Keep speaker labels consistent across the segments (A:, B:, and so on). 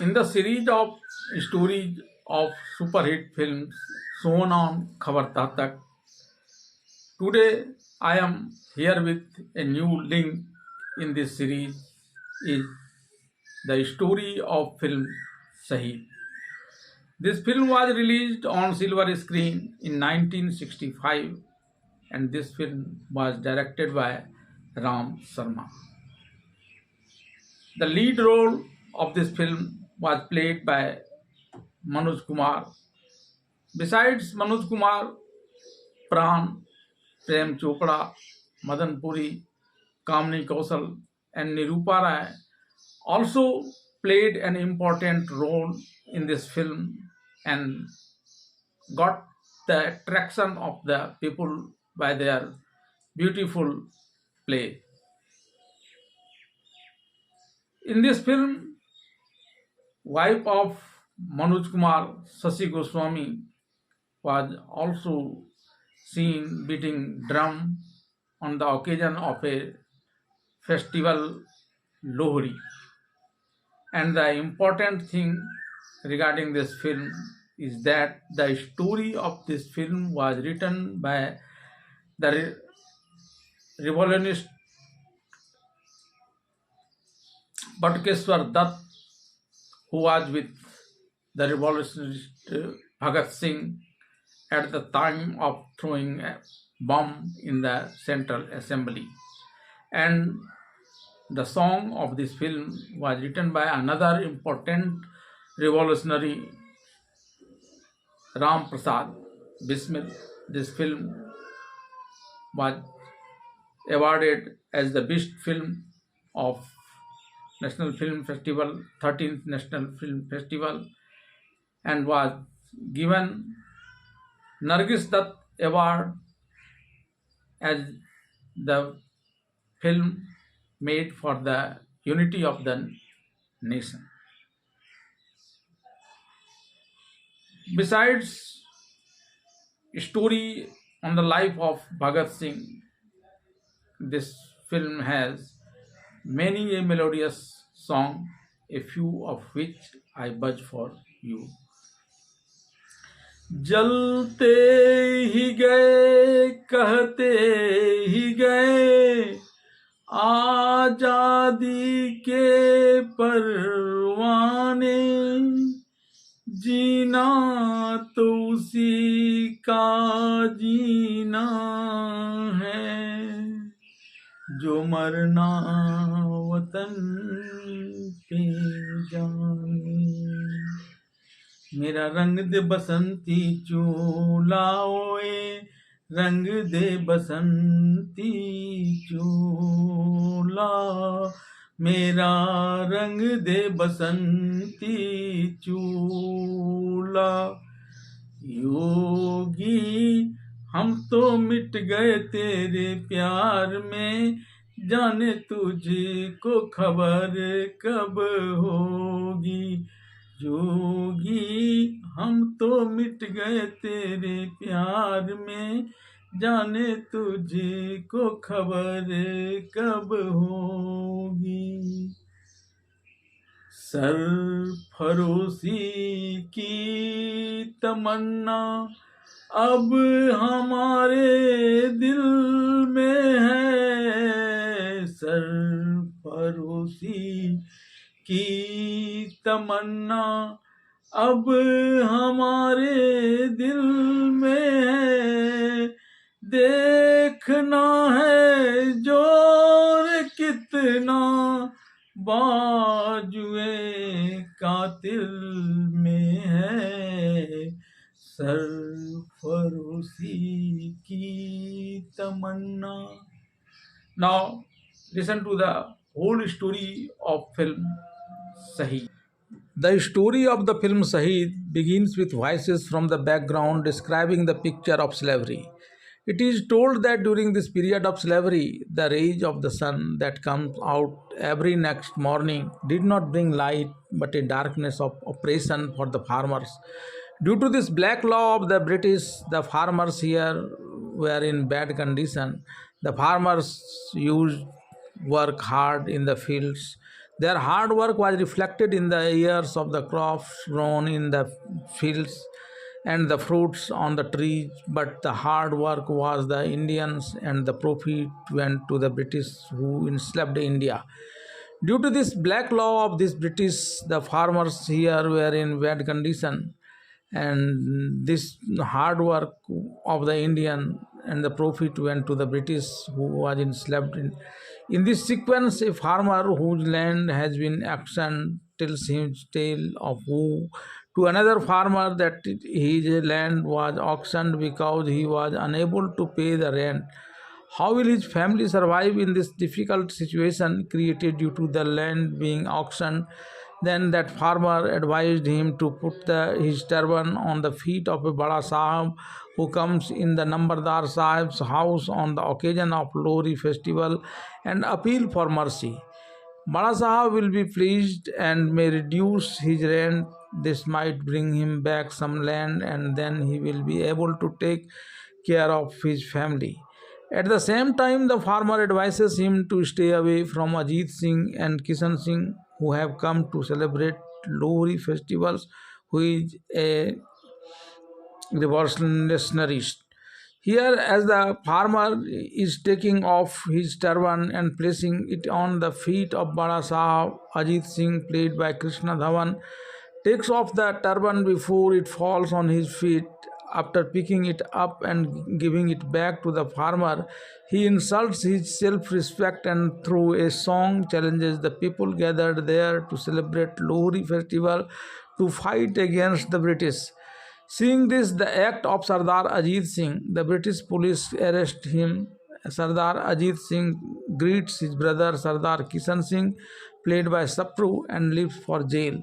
A: In the series of stories of superhit films shown on Khabar Tak, today I am here with a new link in this series is the story of film Shaheed. This film was released on silver screen in 1965 and this film was directed by Ram Sharma. The lead role of this film was played by Manoj Kumar. Besides Manoj Kumar, Pran, Prem Chopra, Madan Puri, Kamini Kaushal, and Nirupa Rai also played an important role in this film and got the attraction of the people by their beautiful play. In this film, wife of Manoj Kumar, Shashi Goswami, was also seen beating drum on the occasion of a festival Lohri. And the important thing regarding this film is that the story of this film was written by the revolutionist Batkeshwar Dutt, who was with the revolutionist Bhagat Singh at the time of throwing a bomb in the Central Assembly. And the song of this film was written by another important revolutionary, Ram Prasad Bismil. This film was awarded as the best film of National Film Festival, 13th National Film Festival, and was given Nargis Dutt Award as the film made for the unity of the nation. Besides story on the life of Bhagat Singh, this film has many a melodious song, a few of which I buzz for you. जलते ही गए कहते ही गए आजादी के परवाने जीना तो उसी का जीना है जो मरना वतन पे जाने मेरा रंग दे बसंती चूला ओए रंग दे बसंती चूला मेरा रंग दे बसंती चूला योगी हम तो मिट गए तेरे प्यार में जाने तुझको खबर कब होगी जोगी हम तो मिट गए तेरे प्यार में जाने तुझको खबर कब होगी सरफरोशी की तमन्ना अब हमारे दिल में है सरफरोशी की तमन्ना अब हमारे दिल में है देखना है जोर कितना बाजुए कातिल में है सरफरोशी की तमन्ना. Now listen to the whole story of film Shaheed. The story of the film Shaheed begins with voices from the background describing the picture of slavery. It is told that during this period of slavery, the rays of the sun that comes out every next morning did not bring light but a darkness of oppression for the farmers. Due to this black law of the British, the farmers here were in bad condition. The farmers used work hard in the fields. Their hard work was reflected in the years of the crops grown in the fields and the fruits on the trees, but the hard work was the Indians and the profit went to the British who enslaved India. Due to this black law of this British, the farmers here were in bad condition, and this hard work of the Indian and the profit went to the British who was enslaved. In this sequence, a farmer whose land has been auctioned tells his tale of woe to another farmer that his land was auctioned because he was unable to pay the rent. How will his family survive in this difficult situation created due to the land being auctioned? Then that farmer advised him to put his turban on the feet of a Bada Sahib who comes in the Nambardar Sahib's house on the occasion of Lohri festival and appeal for mercy. Bada Sahib will be pleased and may reduce his rent. This might bring him back some land and then he will be able to take care of his family. At the same time, the farmer advises him to stay away from Ajit Singh and Kishan Singh, who have come to celebrate Lohri festivals, who is a revolutionist. Here, as the farmer is taking off his turban and placing it on the feet of Bada Sahib, Ajit Singh, played by Krishna Dhawan, takes off the turban before it falls on his feet. After picking it up and giving it back to the farmer, he insults his self respect and, through a song, challenges the people gathered there to celebrate Lohri festival to fight against the British. Seeing this, the act of Sardar Ajit Singh, the British police arrest him. Sardar Ajit Singh greets his brother Sardar Kishan Singh, played by Sapru, and leaves for jail.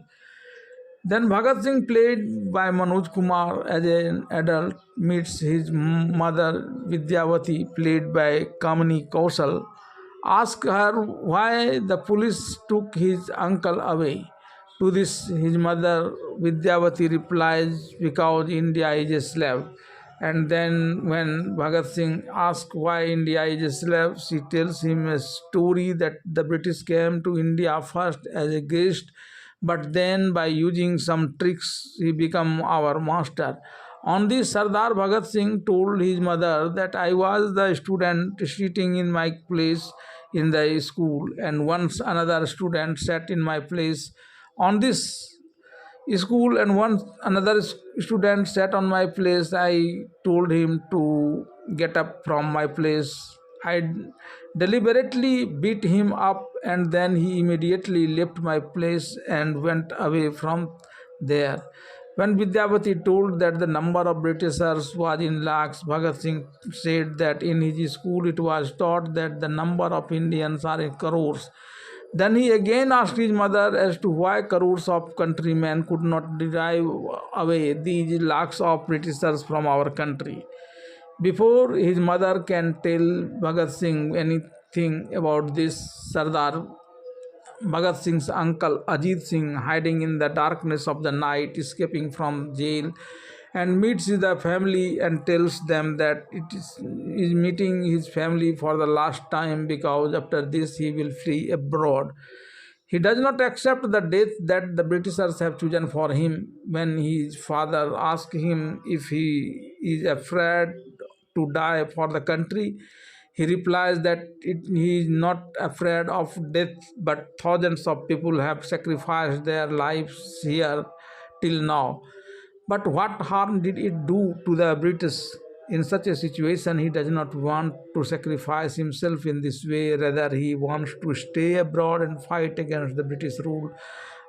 A: Then Bhagat Singh, played by Manoj Kumar as an adult, meets his mother Vidyavati, played by Kamini Kaushal, asks her why the police took his uncle away. To this, his mother Vidyavati replies, because India is a slave. And then, when Bhagat Singh asks why India is a slave, she tells him a story that the British came to India first as a guest, but then by using some tricks, he became our master. On this, Sardar Bhagat Singh told his mother that I was the student sitting in my place in the school, and once another student sat in my place on this school, and once another student sat on my place. I told him to get up from my place. I deliberately beat him up, and then he immediately left my place and went away from there. When Vidyavati told that the number of Britishers was in lakhs, Bhagat Singh said that in his school it was taught that the number of Indians are in crores. Then he again asked his mother as to why crores of countrymen could not drive away these lakhs of Britishers from our country. Before his mother can tell Bhagat Singh anything about this, Sardar Bhagat Singh's uncle Ajit Singh, hiding in the darkness of the night, escaping from jail, and meets the family and tells them that is meeting his family for the last time because after this he will flee abroad. He does not accept the death that the Britishers have chosen for him. When his father asks him if he is afraid to die for the country, he replies that he is not afraid of death, but thousands of people have sacrificed their lives here till now. But what harm did it do to the British? In such a situation, he does not want to sacrifice himself in this way. Rather, he wants to stay abroad and fight against the British rule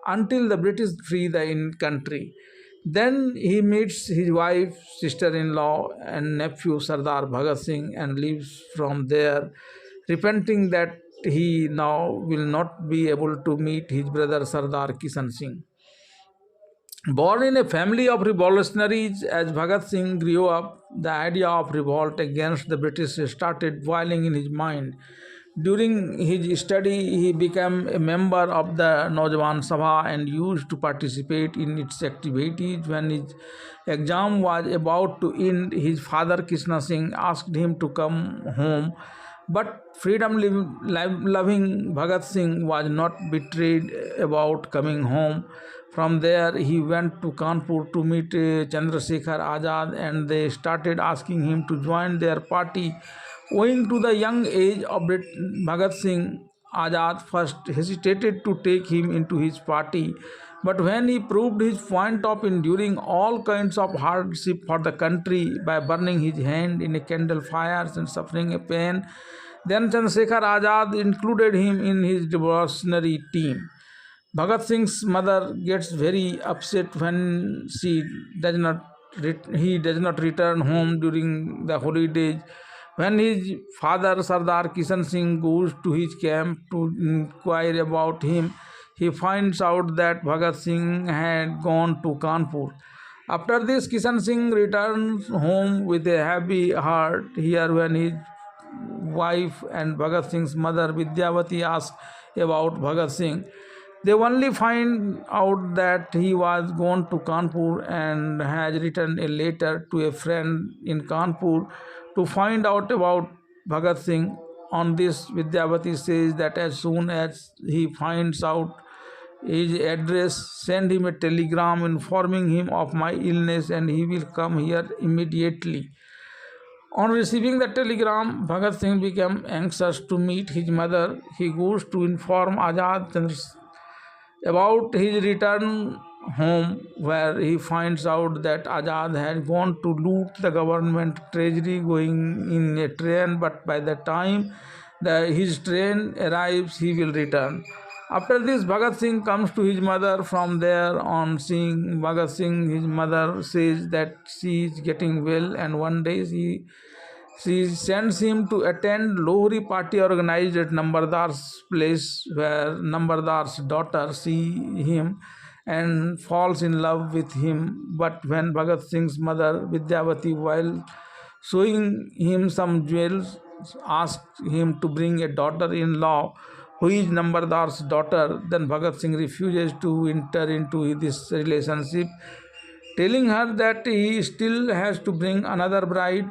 A: until the British free the country. Then he meets his wife, sister-in-law, and nephew Sardar Bhagat Singh and leaves from there, repenting that he now will not be able to meet his brother Sardar Kishan Singh. Born in a family of revolutionaries, as Bhagat Singh grew up, the idea of revolt against the British started boiling in his mind. During his study, he became a member of the Naujawan Sabha and used to participate in its activities. When his exam was about to end, his father Krishna Singh asked him to come home But freedom-loving Bhagat Singh was not betrayed about coming home. From there, he went to Kanpur to meet Chandrasekhar Azad, and they started asking him to join their party. Owing to the young age of Bhagat Singh, Azad first hesitated to take him into his party, but when he proved his point of enduring all kinds of hardship for the country by burning his hand in a candle fires and suffering a pain, then Chandrasekhar Azad included him in his revolutionary team. Bhagat Singh's mother gets very upset when does not he does not return home during the holidays. When his father Sardar Kishan Singh goes to his camp to inquire about him, he finds out that Bhagat Singh had gone to Kanpur. After this, Kishan Singh returns home with a happy heart. Here, when his wife and Bhagat Singh's mother Vidyavati ask about Bhagat Singh, they only find out that he was gone to Kanpur and has written a letter to a friend in Kanpur to find out about Bhagat Singh. On this, Vidyavati says that as soon as he finds out his address, send him a telegram informing him of my illness and he will come here immediately. On receiving the telegram, Bhagat Singh became anxious to meet his mother. He goes to inform Azad about his return home, where he finds out that Azad had gone to loot the government treasury going in a train, but by the time his train arrives, he will return. After this, Bhagat Singh comes to his mother. From there on, seeing Bhagat Singh, his mother says that she is getting well, and one day she sends him to attend Lohri party organized at Nambardar's place, where Nambardar's daughter sees him and falls in love with him. But when Bhagat Singh's mother Vidyavati, while showing him some jewels, asks him to bring a daughter-in-law who is Nambardar's daughter, then Bhagat Singh refuses to enter into this relationship, telling her that he still has to bring another bride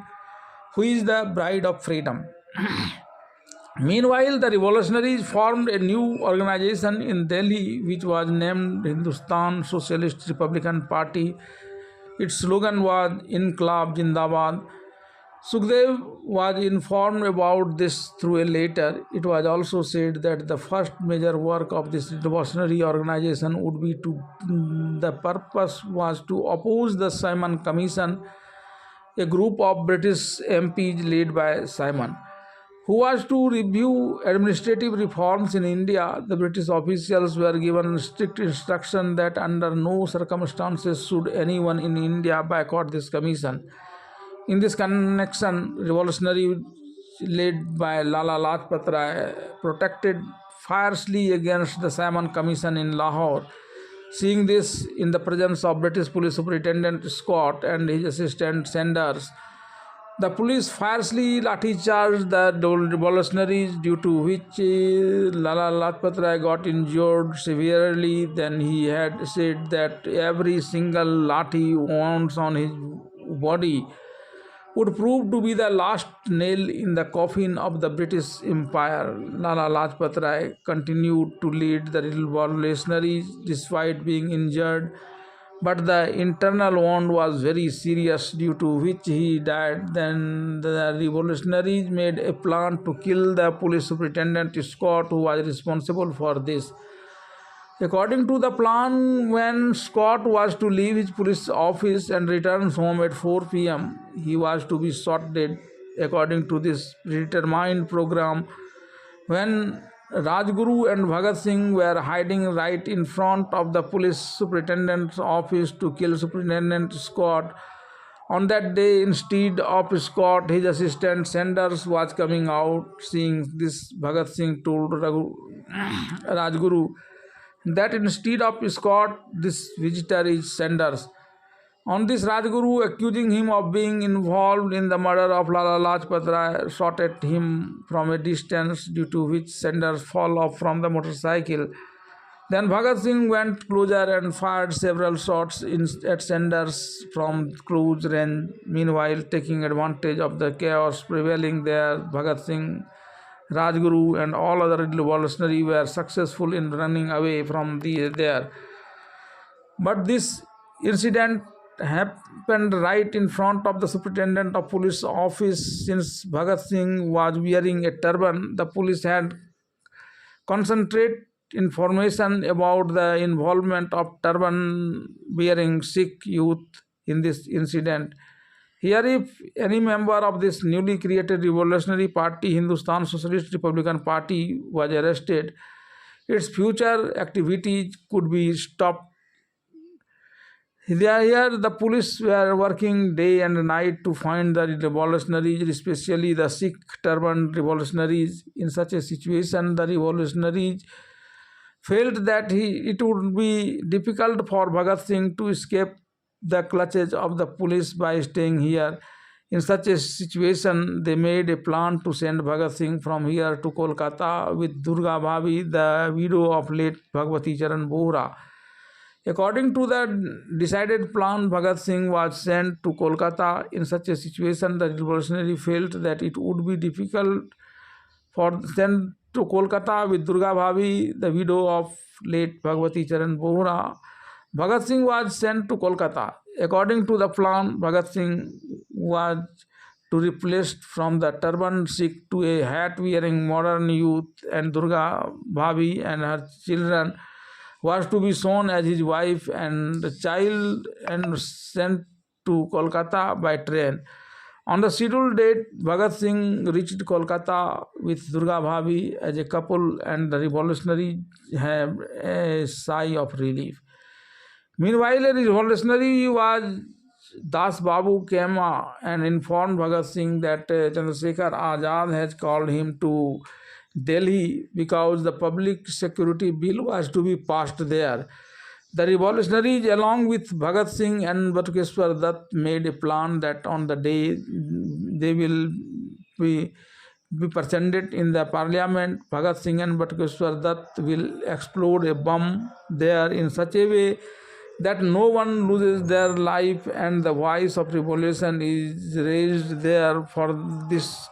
A: who is the bride of freedom. Meanwhile, the revolutionaries formed a new organization in Delhi which was named Hindustan Socialist Republican Party. Its slogan was Inqilab Jindabad. Sukhdev was informed about this through a letter. It was also said that the first major work of this revolutionary organization would be the purpose was to oppose the Simon Commission, a group of British MPs led by Simon, who was to review administrative reforms in India. The British officials were given strict instruction that under no circumstances should anyone in India boycott this commission. In this connection, revolutionaries led by Lala Lajpat Rai protected fiercely against the Simon Commission in Lahore. Seeing this in the presence of British Police Superintendent Scott and his assistant Saunders, the police fiercely lathi-charged the revolutionaries, due to which Lala Lajpat Rai got injured severely. Then he had said that every single lathi wounds on his body would prove to be the last nail in the coffin of the British Empire. Lala Lajpat Rai continued to lead the revolutionaries despite being injured, but the internal wound was very serious, due to which he died. Then the revolutionaries made a plan to kill the police superintendent Scott, who was responsible for this. According to the plan, when Scott was to leave his police office and returns home at 4 p.m., he was to be shot dead. According to this predetermined program, when Rajguru and Bhagat Singh were hiding right in front of the police superintendent's office to kill Superintendent Scott, on that day, instead of Scott, his assistant Saunders was coming out. Seeing this, Bhagat Singh told Rajguru that instead of Scott, this visitor is Saunders. On this, Rajguru, accusing him of being involved in the murder of Lala Lajpat Rai, shot at him from a distance, due to which Saunders fell off from the motorcycle. Then Bhagat Singh went closer and fired several shots at Saunders from close range. Meanwhile, taking advantage of the chaos prevailing there, Bhagat Singh Rajguru, and all other revolutionaries were successful in running away from there. But this incident happened right in front of the superintendent of police office. Since Bhagat Singh was wearing a turban, the police had concentrate information about the involvement of turban wearing Sikh youth in this incident. Here, if any member of this newly created revolutionary party, Hindustan Socialist Republican Party, was arrested, its future activities could be stopped. Here, the police were working day and night to find the revolutionaries, especially the Sikh turban revolutionaries. In such a situation, the revolutionaries felt that it would be difficult for Bhagat Singh to escape the clutches of the police by staying here. In such a situation, they made a plan to send Bhagat Singh from here to Kolkata with Durga Bhabi, the widow of late Bhagwati Charan Bohra. According to the decided plan, Bhagat Singh was sent to Kolkata. In such a situation, the revolutionary felt that it would be difficult for sent to Kolkata with Durga Bhabi, the widow of late Bhagwati Charan Bohra. Bhagat Singh was sent to Kolkata. According to the plan, Bhagat Singh was to replace from the turban Sikh to a hat-wearing modern youth, and Durga Bhabi and her children was to be shown as his wife and the child and sent to Kolkata by train. On the scheduled date, Bhagat Singh reached Kolkata with Durga Bhabi as a couple, and the revolutionary had a sigh of relief. Meanwhile, a revolutionary was Das Babu came and informed Bhagat Singh that Chandrasekhar Azad has called him to Delhi because the public security bill was to be passed there. The revolutionaries, along with Bhagat Singh and Batukeshwar Dutt, made a plan that on the day they will be presented in the parliament, Bhagat Singh and Batukeshwar Dutt will explode a bomb there in such a way that no one loses their life, and the voice of revolution is raised there. For this,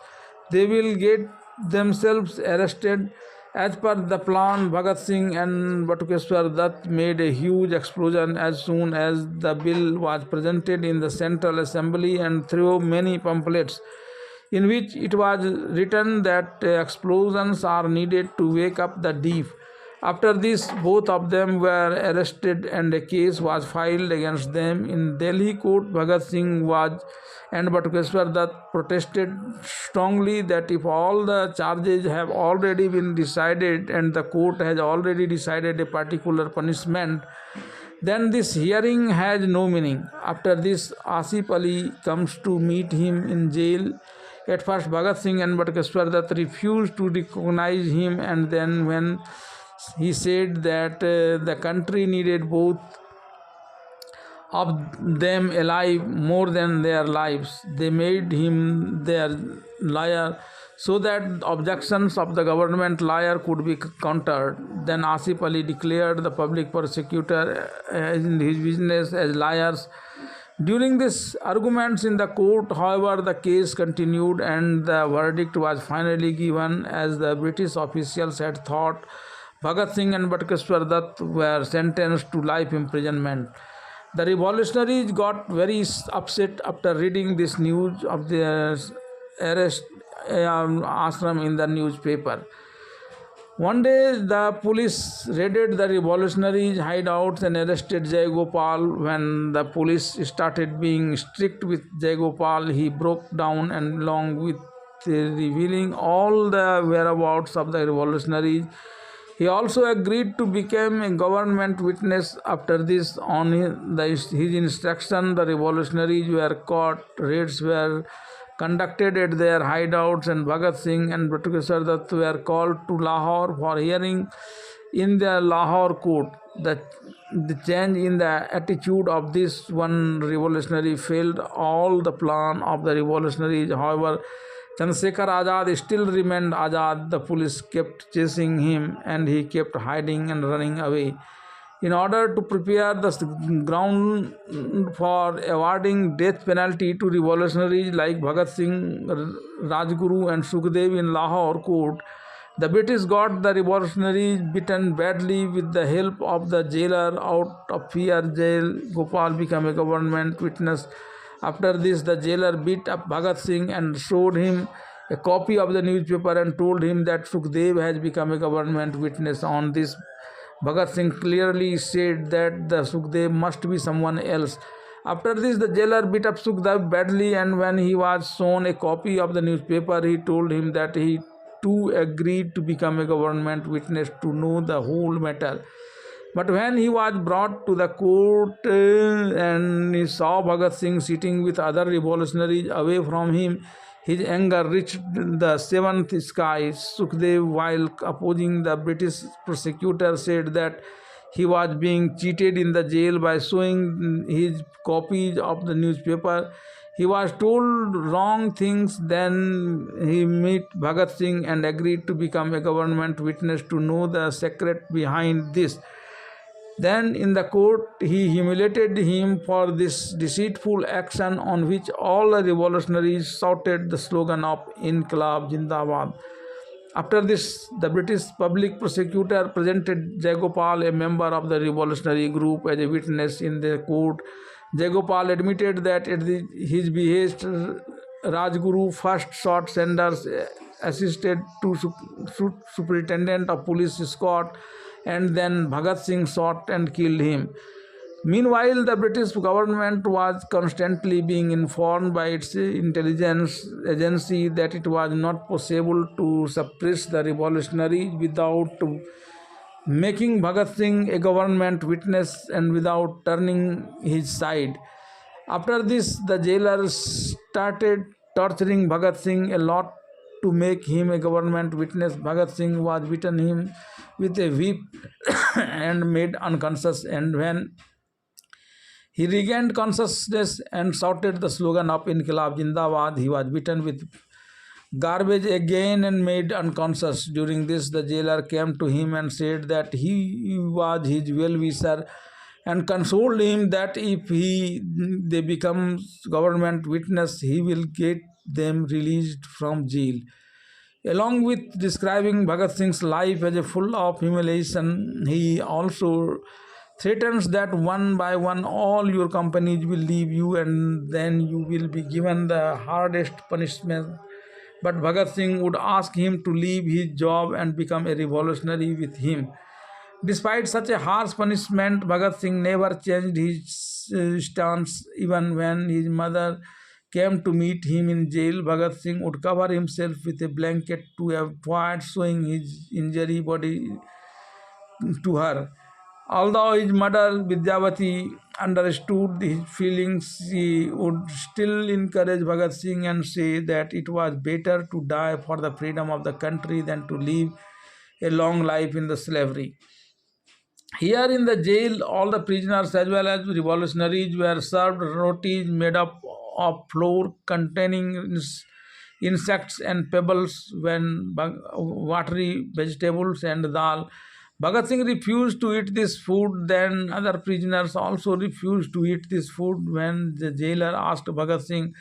A: they will get themselves arrested. As per the plan, Bhagat Singh and Batukeshwar Dutt made a huge explosion as soon as the bill was presented in the Central Assembly and threw many pamphlets in which it was written that explosions are needed to wake up the deaf. After this, both of them were arrested and a case was filed against them in Delhi court. Bhagat Singh was and Batukeshwar Dutt protested strongly that if all the charges have already been decided and the court has already decided a particular punishment, then this hearing has no meaning. After this, Asif Ali comes to meet him in jail. At first, Bhagat Singh and Batukeshwar Dutt refused to recognize him, and then when he said that the country needed both of them alive more than their lives, they made him their liar so that objections of the government liar could be countered. Then Asif Ali declared the public prosecutor in his business as liars. During these arguments in the court, however, the case continued and the verdict was finally given as the British officials had thought. Bhagat Singh and Batukeshwar Dutt were sentenced to life imprisonment. The revolutionaries got very upset after reading this news of their arrest ashram in the newspaper. One day, the police raided the revolutionaries' hideouts and arrested Jai Gopal. When the police started being strict with Jai Gopal, he broke down, and along with revealing all the whereabouts of the revolutionaries, he also agreed to become a government witness. After this, on his instruction, the revolutionaries were caught. Raids were conducted at their hideouts, and Bhagat Singh and Batukeshwar Dutt were called to Lahore for hearing in the Lahore court. The change in the attitude of this one revolutionary failed all the plan of the revolutionaries. However, Chandrasekhar Azad still remained Azad. The police kept chasing him and he kept hiding and running away. In order to prepare the ground for awarding death penalty to revolutionaries like Bhagat Singh, Rajguru, and Sukhdev in Lahore court, the British got the revolutionaries beaten badly. With the help of the jailer out of fear, jail Gopal became a government witness. After this, the jailer beat up Bhagat Singh and showed him a copy of the newspaper and told him that Sukhdev has become a government witness. On this, Bhagat Singh clearly said that the Sukhdev must be someone else. After this, the jailer beat up Sukhdev badly, and when he was shown a copy of the newspaper, he told him that he too agreed to become a government witness to know the whole matter. But when he was brought to the court and he saw Bhagat Singh sitting with other revolutionaries away from him, his anger reached the seventh sky. Sukhdev, while opposing the British prosecutor, said that he was being cheated in the jail by showing his copies of the newspaper. He was told wrong things. Then he met Bhagat Singh and agreed to become a government witness to know the secret behind this. Then in the court he humiliated him for this deceitful action, on which all the revolutionaries shouted the slogan of Inqilab Jindabad. After this, the British public prosecutor presented Jayagopal, a member of the revolutionary group, as a witness in the court. Jayagopal admitted that at his behest, Rajguru first shot Saunders, assisted to superintendent of police escort, and then Bhagat Singh shot and killed him. Meanwhile, the British government was constantly being informed by its intelligence agency that it was not possible to suppress the revolutionaries without making Bhagat Singh a government witness and without turning his side. After this, the jailer started torturing Bhagat Singh a lot to make him a government witness. Bhagat Singh was beaten him with a whip and made unconscious, and when he regained consciousness and shouted the slogan of Inqilab Jindabad, he was beaten with garbage again and made unconscious. During this, the jailer came to him and said that he was his well-wisher and consoled him that if they become government witness, he will get them released from jail. Along with describing Bhagat Singh's life as a full of humiliation, he also threatens that one by one all your companies will leave you and then you will be given the hardest punishment. But Bhagat Singh would ask him to leave his job and become a revolutionary with him. Despite such a harsh punishment, Bhagat Singh never changed his stance. Even when his mother came to meet him in jail, Bhagat Singh would cover himself with a blanket to avoid showing his injured body to her. Although his mother Vidyavati understood his feelings, she would still encourage Bhagat Singh and say that it was better to die for the freedom of the country than to live a long life in the slavery. Here in the jail, all the prisoners as well as revolutionaries were served rotis made up of flour containing insects and pebbles, when watery vegetables and dal. Bhagat Singh refused to eat this food. Then other prisoners also refused to eat this food. When the jailer asked Bhagat Singh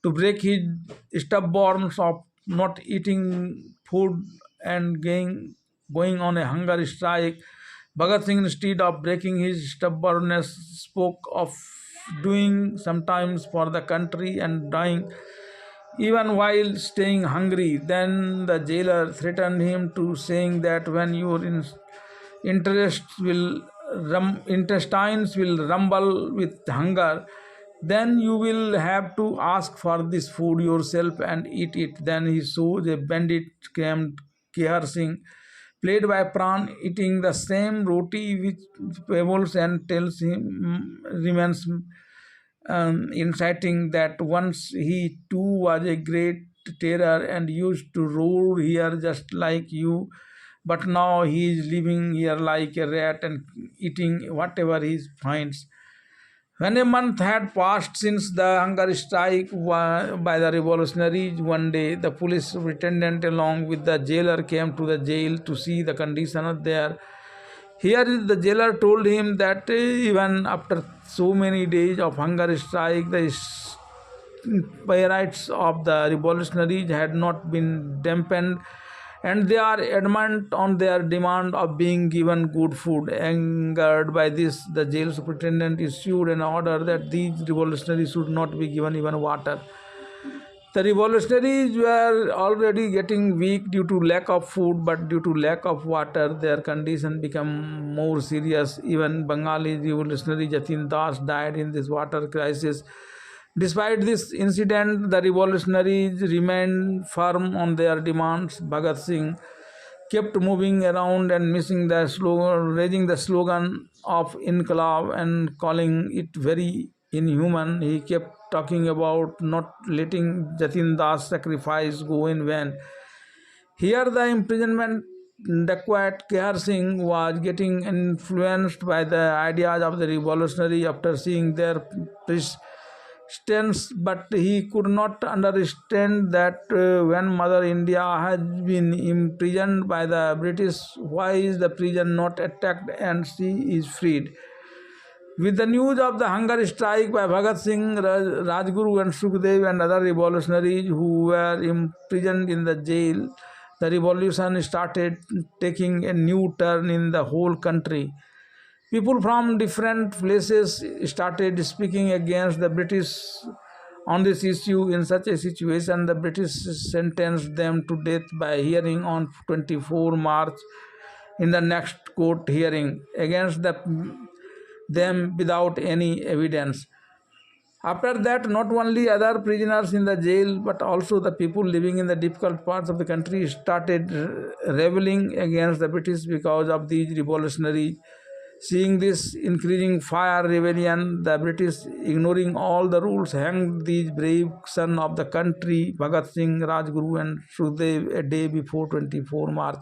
A: to break his stubbornness of not eating food and going on a hunger strike, Bhagat Singh, instead of breaking his stubbornness, spoke of doing sometimes for the country and dying even while staying hungry. Then the jailer threatened him to saying that when your intestines will rumble with hunger, then you will have to ask for this food yourself and eat it. Then he saw a bandit named Kehar Singh, played by Pran, eating the same roti with pebbles, and tells him remains inciting that once he too was a great terror and used to roar here just like you, but now he is living here like a rat and eating whatever he finds. When a month had passed since the hunger strike by the revolutionaries, one day the police superintendent along with the jailer came to the jail to see the condition there. Here the jailer told him that even after so many days of hunger strike, the spirits of the revolutionaries had not been dampened, and they are adamant on their demand of being given good food. Angered by this, the jail superintendent issued an order that these revolutionaries should not be given even water. The revolutionaries were already getting weak due to lack of food, but due to lack of water, their condition became more serious. Even Bengali revolutionary Jatin Das died in this water crisis. Despite this incident, the revolutionaries remained firm on their demands. Bhagat Singh kept moving around and raising the slogan of Inqilab and calling it very inhuman. He kept talking about not letting Jatin Das sacrifice go in vain. Here, the imprisonment dacoit Kehar Singh was getting influenced by the ideas of the revolutionary after seeing their persistence, but he could not understand that when Mother India has been imprisoned by the British, why is the prison not attacked and she is freed? With the news of the hunger strike by Bhagat Singh, Rajguru and Sukhdev and other revolutionaries who were imprisoned in the jail, the revolution started taking a new turn in the whole country. People from different places started speaking against the British on this issue. In such a situation, the British sentenced them to death by hearing on 24 March in the next court hearing against them without any evidence. After that, not only other prisoners in the jail, but also the people living in the difficult parts of the country started rebelling against the British because of these revolutionaries. Seeing this increasing fire rebellion, the British, ignoring all the rules, hanged these brave sons of the country, Bhagat Singh, Rajguru, and Sukhdev, a day before 24 March.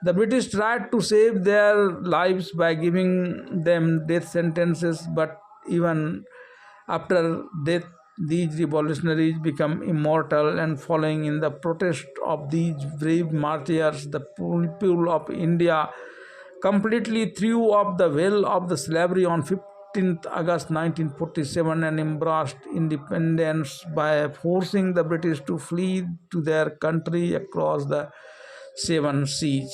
A: The British tried to save their lives by giving them death sentences, but even after death, these revolutionaries become immortal, and following in the protest of these brave martyrs, the people of India completely threw off the veil of the slavery on 15th August 1947 and embraced independence by forcing the British to flee to their country across the seven seas.